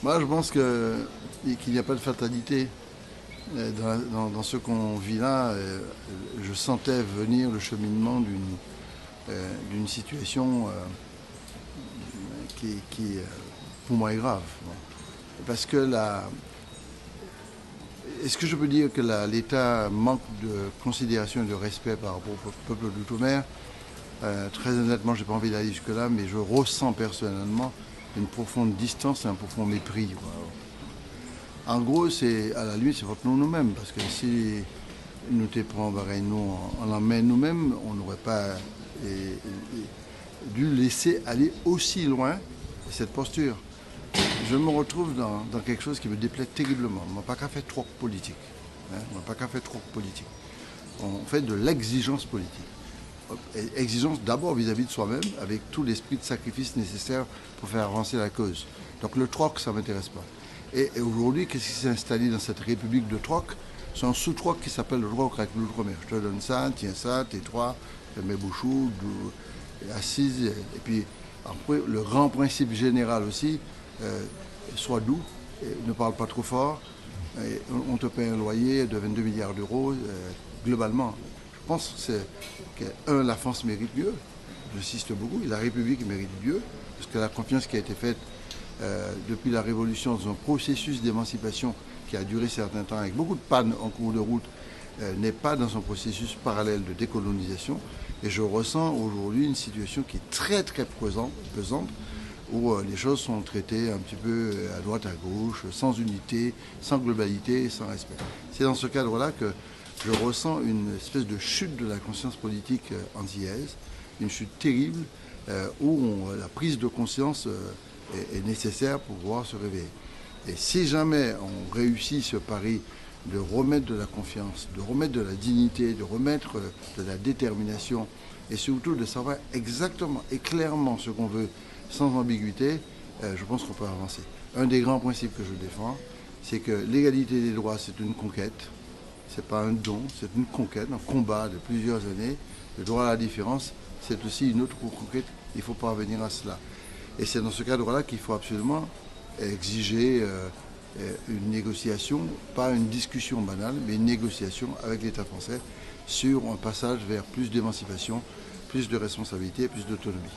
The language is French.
Moi, je pense qu'il n'y a pas de fatalité. Dans ce qu'on vit là, je sentais venir le cheminement d'une situation qui, pour moi, est grave. Bon. Parce que est-ce que je peux dire que l'État manque de considération et de respect par rapport au peuple d'outre-mer? Très honnêtement, je n'ai pas envie d'aller jusque-là, mais je ressens personnellement une profonde distance et un profond mépris. En gros, c'est à la limite, c'est votre nous-mêmes, parce que si nous te prenons nous en la main nous-mêmes, on n'aurait pas dû laisser aller aussi loin cette posture. Je me retrouve dans quelque chose qui me déplaît terriblement. On n'a pas qu'à faire trop politique. On n'a pas qu'à faire trop politique. On fait de l'exigence politique. Exigence d'abord vis-à-vis de soi-même, avec tout l'esprit de sacrifice nécessaire pour faire avancer la cause. Donc le troc, ça ne m'intéresse pas. Et aujourd'hui, qu'est-ce qui s'est installé dans cette république de troc? C'est un sous-troc qui s'appelle le troc avec l'outre-mer. Je te donne ça, tiens ça, tes trois, mes bouchous, assises. Et puis, après, le grand principe général aussi, sois doux, ne parle pas trop fort. On te paie un loyer de 22 milliards d'euros globalement. Je pense que, la France mérite mieux. J'insiste beaucoup, et la République mérite mieux, parce que la confiance qui a été faite depuis la Révolution dans un processus d'émancipation qui a duré certains temps, avec beaucoup de pannes en cours de route, n'est pas dans un processus parallèle de décolonisation. Et je ressens aujourd'hui une situation qui est très très pesante, où les choses sont traitées un petit peu à droite, à gauche, sans unité, sans globalité, sans respect. C'est dans ce cadre-là que je ressens une espèce de chute de la conscience politique antillaise, une chute terrible, où la prise de conscience est nécessaire pour pouvoir se réveiller. Et si jamais on réussit ce pari de remettre de la confiance, de remettre de la dignité, de remettre de la détermination, et surtout de savoir exactement et clairement ce qu'on veut, sans ambiguïté, je pense qu'on peut avancer. Un des grands principes que je défends, c'est que l'égalité des droits, c'est une conquête. Ce n'est pas un don, c'est une conquête, un combat de plusieurs années. Le droit à la différence, c'est aussi une autre conquête. Il faut parvenir à cela. Et c'est dans ce cadre-là qu'il faut absolument exiger une négociation, pas une discussion banale, mais une négociation avec l'État français sur un passage vers plus d'émancipation, plus de responsabilité, plus d'autonomie.